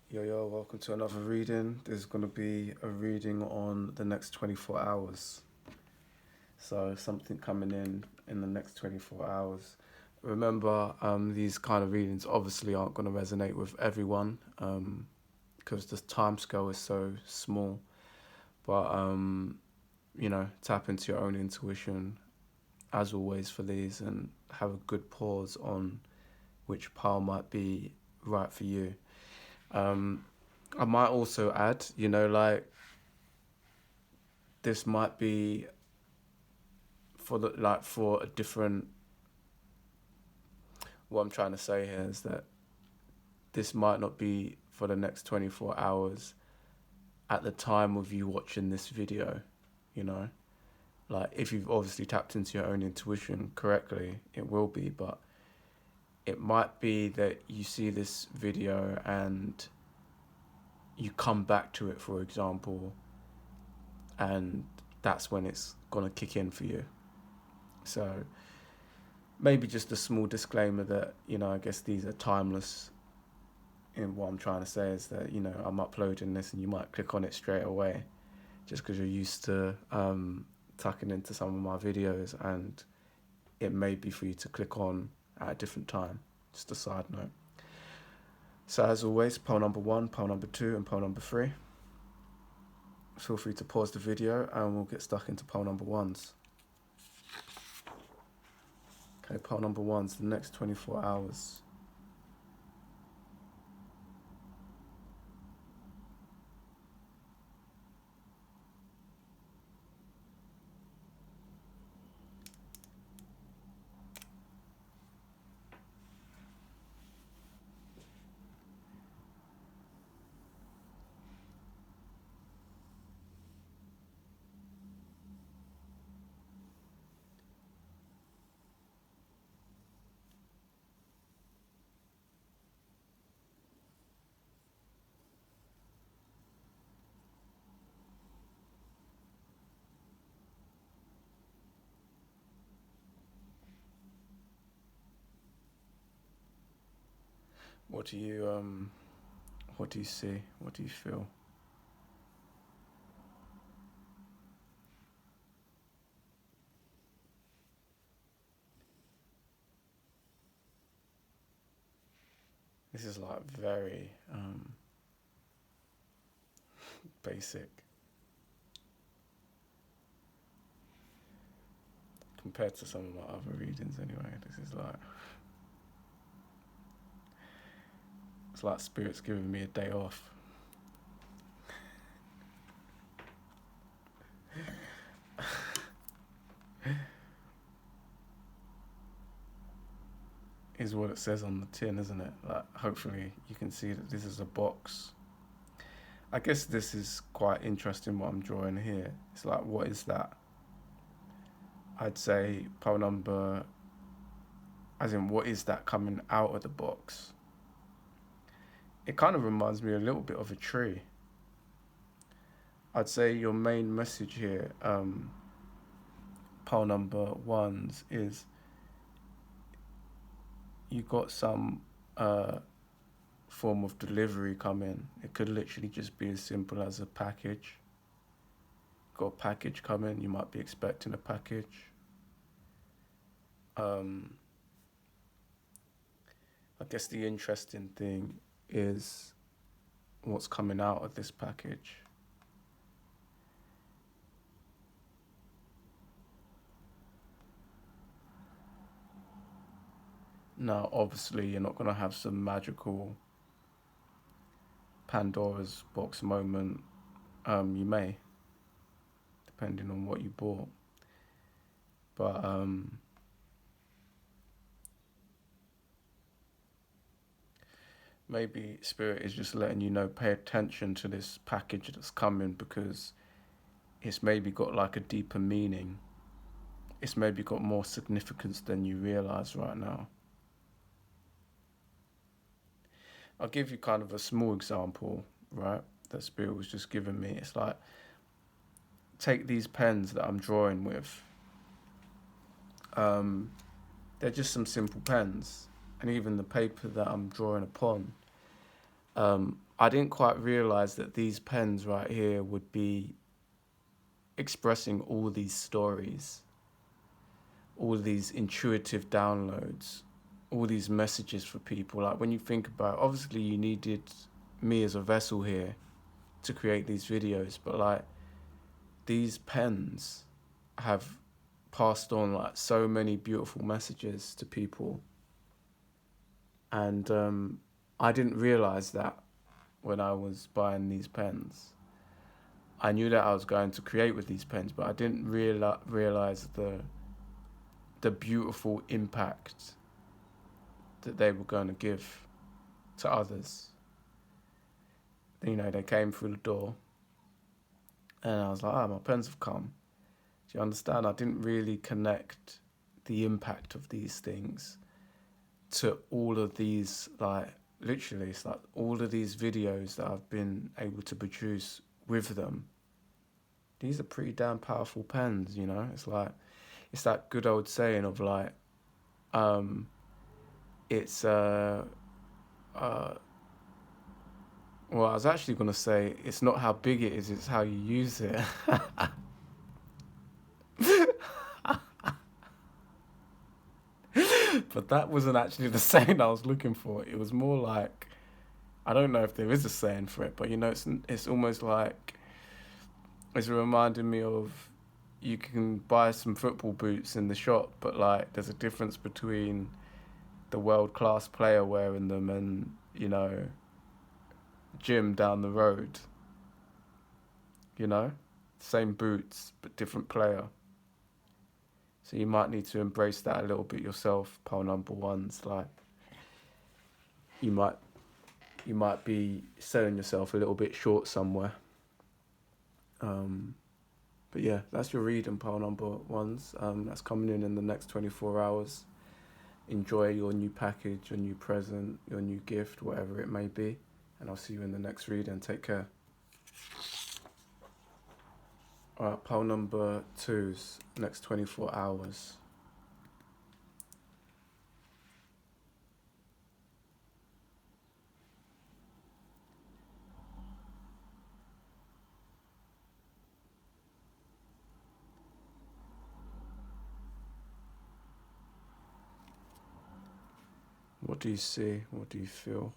Yo, welcome to another reading. There's going to be a reading on the next 24 hours. So, something coming in the next 24 hours. Remember, these kind of readings obviously aren't going to resonate with everyone because the time scale is so small. But, tap into your own intuition as always for these and have a good pause on which pile might be right for you. Um, I might also add, this might be for a different. What I'm trying to say here is that this might not be for the next 24 hours at the time of you watching this video, you know. Like if you've obviously tapped into your own intuition correctly, it will be, but it might be that you see this video and you come back to it, for example, and that's when it's gonna kick in for you. So maybe just a small disclaimer that, I guess these are timeless. And what I'm trying to say is that, I'm uploading this and you might click on it straight away just because you're used to tucking into some of my videos, and it may be for you to click on at a different time. Just a side note. So as always, pole number 1, pole number 2, and pole number 3. Feel free to pause the video and we'll get stuck into pole number 1s. Okay, pole number 1's the next 24 hours. What do you see? What do you feel? This is like very basic compared to some of my other readings anyway. This is like, it's like spirit's giving me a day off. Is what it says on the tin, isn't it? Like, hopefully you can see that this is a box. I guess this is quite interesting what I'm drawing here. It's like, what is that? I'd say pole number, as in what is that coming out of the box? It kind of reminds me a little bit of a tree. I'd say your main message here, pole number 1's, is you got some form of delivery coming. It could literally just be as simple as a package. Got a package coming, you might be expecting a package. I guess the interesting thing is what's coming out of this package. Now, obviously, you're not going to have some magical Pandora's box moment. You may, depending on what you bought. But maybe Spirit is just letting you know, pay attention to this package that's coming, because it's maybe got like a deeper meaning. It's maybe got more significance than you realize right now. I'll give you kind of a small example, right, that Spirit was just giving me. It's like, take these pens that I'm drawing with. They're just some simple pens. And even the paper that I'm drawing upon, I didn't quite realize that these pens right here would be expressing all these stories, all these intuitive downloads, all these messages for people. Like when you think about, obviously you needed me as a vessel here to create these videos, but like these pens have passed on like so many beautiful messages to people. And I didn't realize that when I was buying these pens. I knew that I was going to create with these pens, but I didn't realize the beautiful impact that they were going to give to others. You know, they came through the door, and I was like, my pens have come. Do you understand? I didn't really connect the impact of these things to all of these, like, literally, it's like all of these videos that I've been able to produce with them. These are pretty damn powerful pens, you know? It's like, it's that good old saying of like, it's, well, I was actually going to say, it's not how big it is, it's how you use it. But that wasn't actually the saying I was looking for. It was more like, I don't know if there is a saying for it, but you know, it's almost like, it's reminding me of, you can buy some football boots in the shop, but like there's a difference between the world-class player wearing them and, you know, Jim down the road. You know, same boots but different player. So you might need to embrace that a little bit yourself, pal number ones. Like you might be selling yourself a little bit short somewhere. But yeah, that's your read and pile number ones. That's coming in the next 24 hours. Enjoy your new package, your new present, your new gift, whatever it may be. And I'll see you in the next read, and take care. Alright, pile number 2's next 24 hours. What do you see? What do you feel?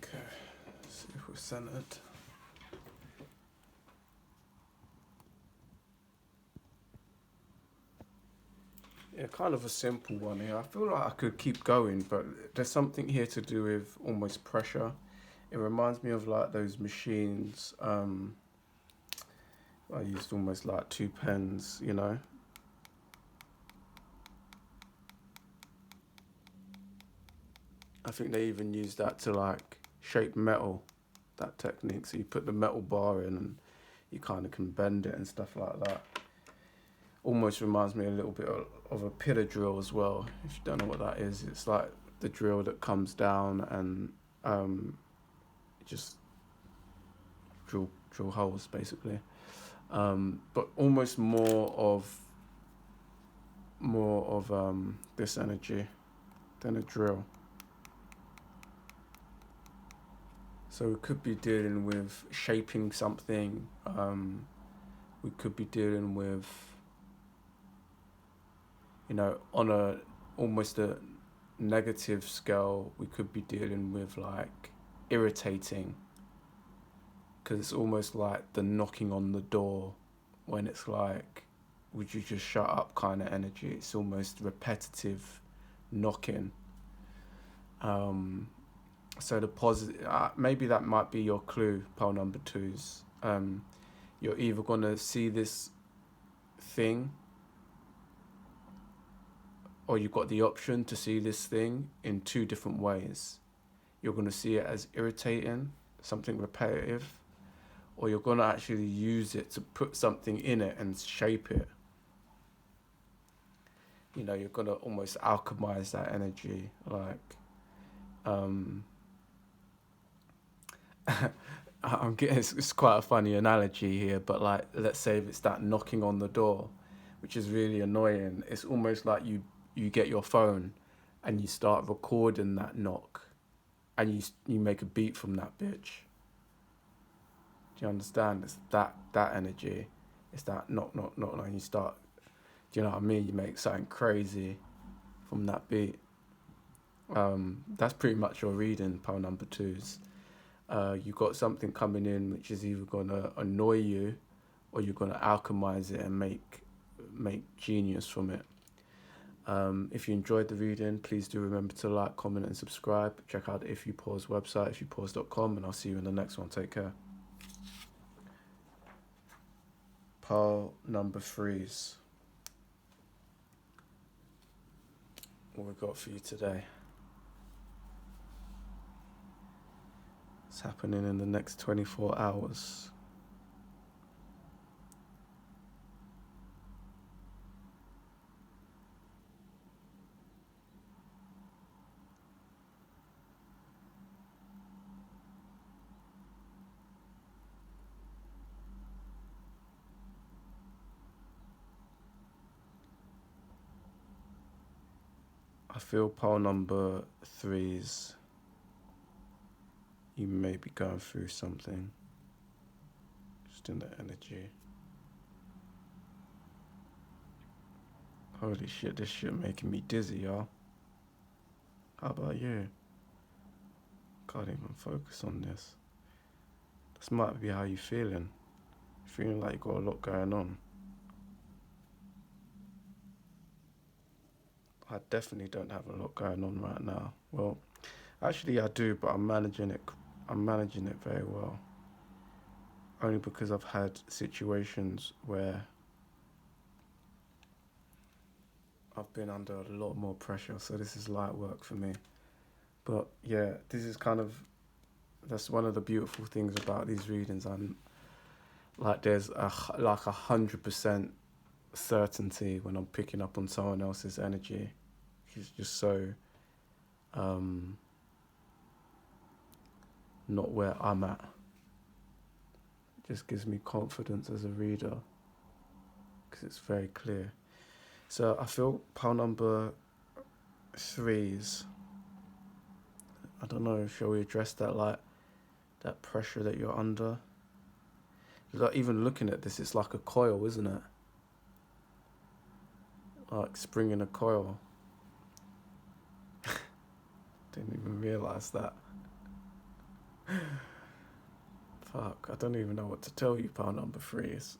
Okay, let's see if we're centered. Yeah, kind of a simple one here. I feel like I could keep going, but there's something here to do with almost pressure. It reminds me of like those machines. I used almost like 2 pens, you know. I think they even use that to like shape metal, that technique. So you put the metal bar in and you kind of can bend it and stuff like that. Almost reminds me a little bit of a pillar drill as well. If you don't know what that is, it's like the drill that comes down and just drill holes basically. But almost more of this energy than a drill. So we could be dealing with shaping something. We could be dealing with, you know, on a almost a negative scale, we could be dealing with like irritating, because it's almost like the knocking on the door when it's like, would you just shut up kind of energy. It's almost repetitive knocking. So the positive, maybe that might be your clue, pile number twos. You're either going to see this thing, or you've got the option to see this thing in two different ways. You're going to see it as irritating, something repetitive, or you're going to actually use it to put something in it and shape it. You know, you're going to almost alchemize that energy. Like, I'm getting, it's quite a funny analogy here, but like, let's say if it's that knocking on the door, which is really annoying, it's almost like you get your phone and you start recording that knock, and you make a beat from that bitch. Do you understand? It's that energy. It's that knock, knock, knock, and you start, do you know what I mean? You make something crazy from that beat. That's pretty much your reading, pile number twos. You've got something coming in which is either going to annoy you, or you're going to alchemize it and make genius from it. If you enjoyed the reading, please do remember to like, comment and subscribe. Check out the If You Pause website, ifyoupause.com, and I'll see you in the next one. Take care. Pile number threes. What we got for you today? It's happening in the next 24 hours. I feel pile number threes, you may be going through something, just in the energy. Holy shit, this shit making me dizzy, y'all. How about you? Can't even focus on this. This might be how you feeling. Feeling like you got a lot going on. I definitely don't have a lot going on right now. Well, actually I do, but I'm managing it very well. Only because I've had situations where I've been under a lot more pressure, so this is light work for me. But yeah, this is that's one of the beautiful things about these readings. I'm like, there's like 100% certainty when I'm picking up on someone else's energy. It's just so not where I'm at. It just gives me confidence as a reader, because it's very clear. So I feel pile number threes. I don't know, shall we address that, like that pressure that you're under? Like, even looking at this, it's like a coil, isn't it? Like springing a coil. Didn't even realise that. Fuck, I don't even know what to tell you, pile number threes.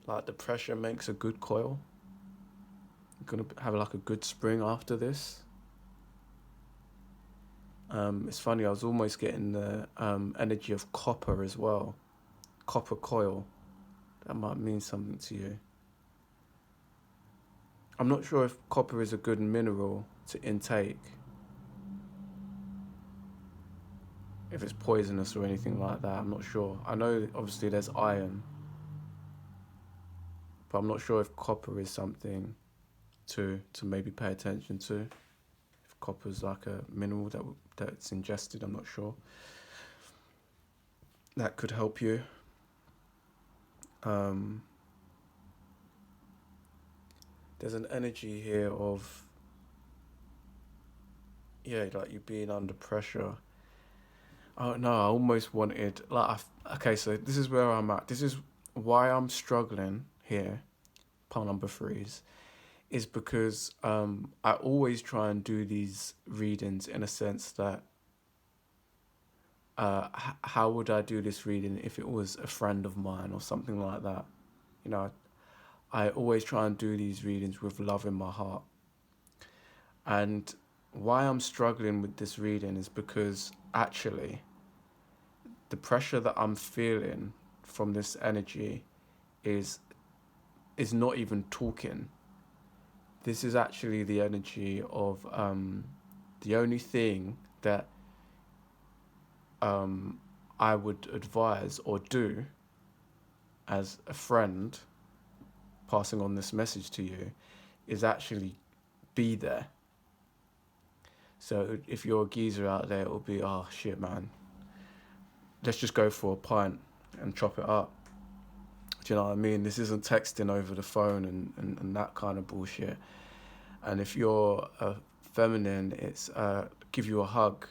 Like, the pressure makes a good coil. You're gonna have like a good spring after this. It's funny, I was almost getting the energy of copper as well. Copper coil. That might mean something to you. I'm not sure if copper is a good mineral to intake, if it's poisonous or anything like that. I'm not sure. I know obviously there's iron, but I'm not sure if copper is something to maybe pay attention to. If copper's like a mineral that's ingested, I'm not sure. That could help you. There's an energy here of, yeah, like you being under pressure. Oh no, I almost wanted okay, so this is where I'm at. This is why I'm struggling here. Pile number threes is because I always try and do these readings in a sense that how would I do this reading if it was a friend of mine or something like that? You know, I always try and do these readings with love in my heart. And why I'm struggling with this reading is because actually the pressure that I'm feeling from this energy is is not even talking. This is actually the energy of the only thing that I would advise or do as a friend passing on this message to you is actually be there. So if you're a geezer out there, it'll be, oh shit, man, let's just go for a pint and chop it up. Do you know what I mean? This isn't texting over the phone and that kind of bullshit. And if you're a feminine, it's give you a hug.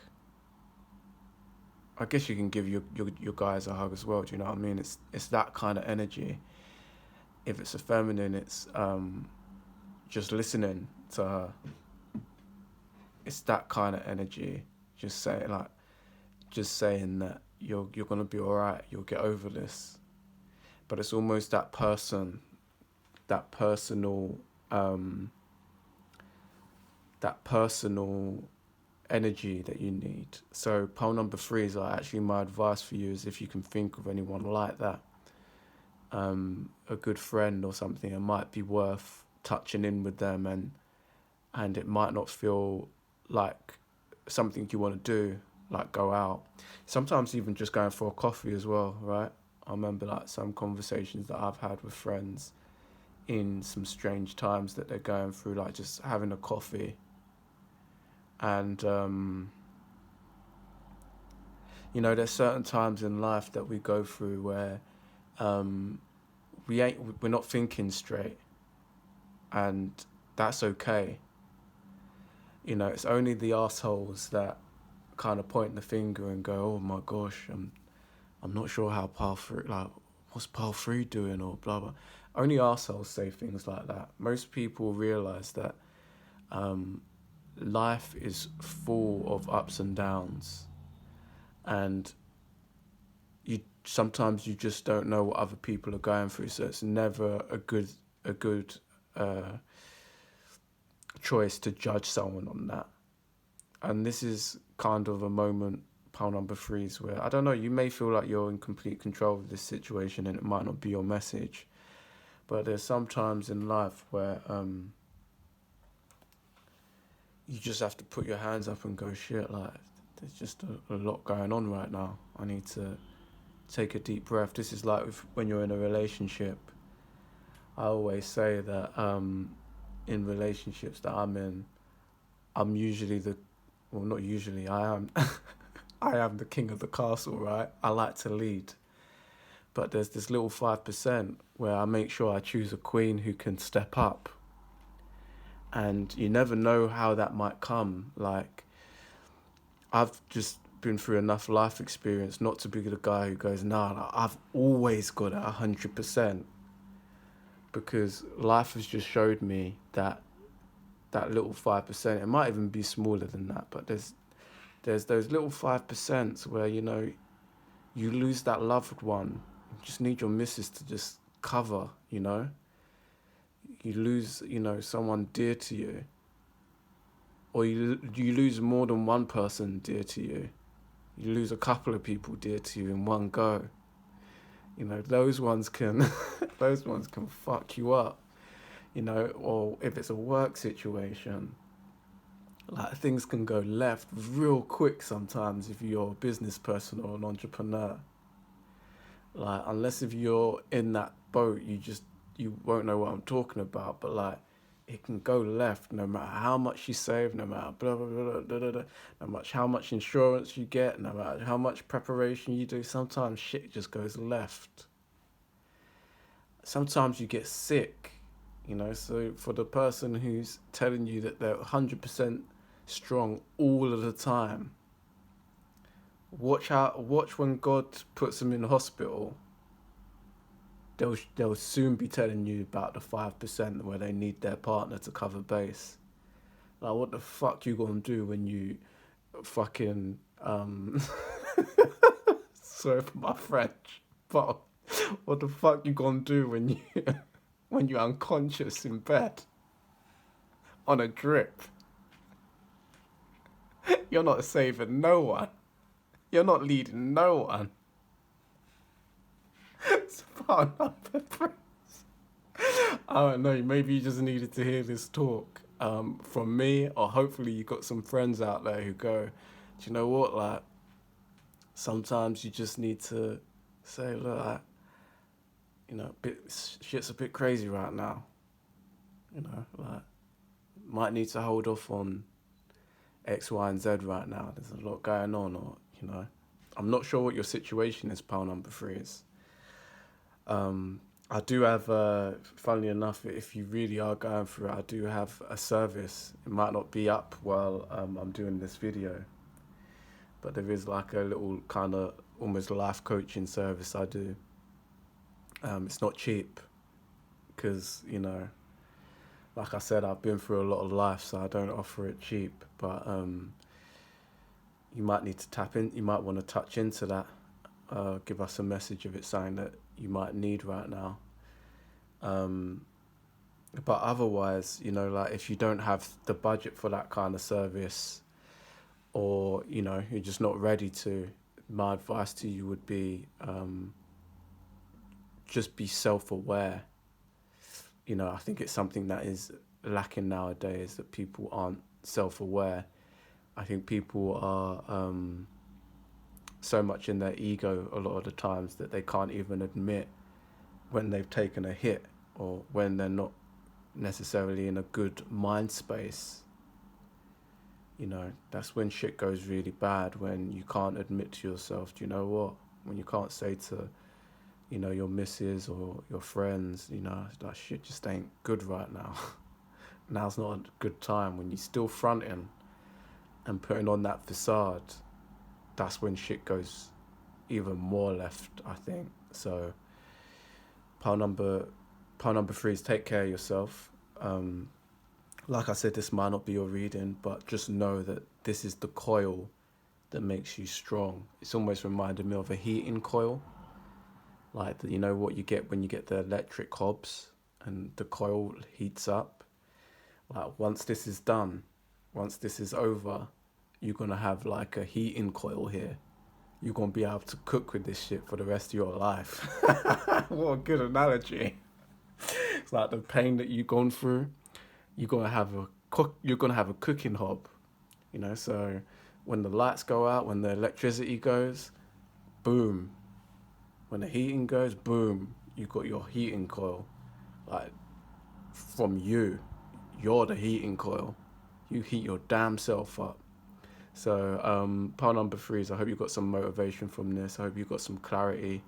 I guess you can give your guys a hug as well. Do you know what I mean? It's that kind of energy. If it's a feminine, it's just listening to her. It's that kind of energy. Just saying that you're gonna be alright. You'll get over this. But it's almost that that personal, that personal energy that you need. So pole number three is actually my advice for you is if you can think of anyone like that, a good friend or something, it might be worth touching in with them, and it might not feel like something you want to do, like go out. Sometimes even just going for a coffee as well, right? I remember like some conversations that I've had with friends in some strange times that they're going through, like just having a coffee. And there's certain times in life that we go through where um, we're not thinking straight, and that's okay. It's only the assholes that kind of point the finger and go, "Oh my gosh, I'm not sure how pile three, like what's pile three doing," or blah blah. Only assholes say things like that. Most people realize that life is full of ups and downs, and sometimes you just don't know what other people are going through. So it's never a good choice to judge someone on that. And this is kind of a moment, pile number threes, where I don't know. You may feel like you're in complete control of this situation, and it might not be your message. But there's some times in life where you just have to put your hands up and go, shit, like, there's just a lot going on right now. I need to take a deep breath. This is like when you're in a relationship. I always say that in relationships that I'm in, I'm usually not usually, I am, I am the king of the castle, right? I like to lead. But there's this little 5% where I make sure I choose a queen who can step up. And you never know how that might come. Like, I've just been through enough life experience not to be the guy who goes, nah, I've always got it 100%. Because life has just showed me that little 5%, it might even be smaller than that, but there's those little 5% where, you lose that loved one. You just need your missus to just cover, You lose, someone dear to you. Or you lose more than one person dear to you. You lose a couple of people dear to you in one go. Those ones can those ones can fuck you up. Or if it's a work situation, like things can go left real quick sometimes if you're a business person or an entrepreneur. Like, unless if you're in that boat, you won't know what I'm talking about. But like, it can go left no matter how much you save, no matter blah blah blah blah blah, blah, no matter how much insurance you get, no matter how much preparation you do. Sometimes shit just goes left. Sometimes you get sick, So for the person who's telling you that they're 100% strong all of the time, Watch when God puts them in hospital. They'll soon be telling you about the 5% where they need their partner to cover base. Like, what the fuck you gonna do when you fucking sorry for my French, but what the fuck you gonna do when you when you're unconscious in bed on a drip? You're not saving no one. You're not leading no one. It's part number three. I don't know. Maybe you just needed to hear this talk from me, or hopefully you got some friends out there who go, do you know what? Like, sometimes you just need to say, look, like, you know, shit's a bit crazy right now. You know, like, might need to hold off on X, Y, and Z right now. There's a lot going on, or, you know, I'm not sure what your situation is, pal number three is. I do have, funnily enough, if you really are going through it, I do have a service. It might not be up while I'm doing this video, but there is like a little kind of almost life coaching service I do. It's not cheap because, you know, like I said, I've been through a lot of life, so I don't offer it cheap. But you might need to tap in. You might want to touch into that. Give us a message if it's something that you might need right now. But otherwise, you know, like if you don't have the budget for that kind of service, or, you know, you're just not ready to, my advice to you would be just be self-aware. You know, I think it's something that is lacking nowadays, that people aren't self-aware. I think people are so much in their ego a lot of the times that they can't even admit when they've taken a hit, or when they're not necessarily in a good mind space. You know, that's when shit goes really bad, when you can't admit to yourself, do you know what? When you can't say to, you know, your missus or your friends, you know, that shit just ain't good right now. Now's not a good time. When you're still fronting and putting on that facade, that's when shit goes even more left, I think. So, pile number three is take care of yourself. Like I said, this might not be your reading, but just know that this is the coil that makes you strong. It's almost reminded me of a heating coil. Like, you know what you get when you get the electric hobs and the coil heats up? Like, once this is done, once this is over, you're going to have like a heating coil here. You're going to be able to cook with this shit for the rest of your life. What a good analogy. It's like the pain that you've gone through, you're going to have a cooking hob, you know? So when the lights go out, when the electricity goes, boom. When the heating goes, boom, you got your heating coil. Like, from you. You're the heating coil. You heat your damn self up. So, part number three is I hope you got some motivation from this. I hope you got some clarity.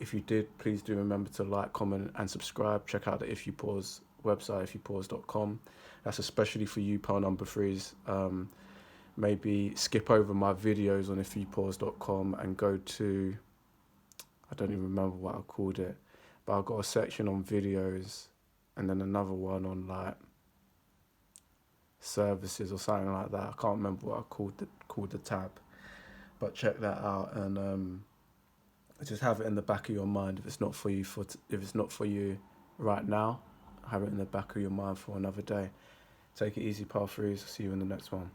If you did, please do remember to like, comment, and subscribe. Check out the If You Pause website, ifyoupause.com. That's especially for you, part number threes. Maybe skip over my videos on ifyoupause.com and go to, I don't even remember what I called it, but I've got a section on videos and then another one on like services or something like that. I can't remember what I called the tab, but check that out and just have it in the back of your mind. If it's not for you right now, have it in the back of your mind for another day. Take it easy, pal threes. See you in the next one.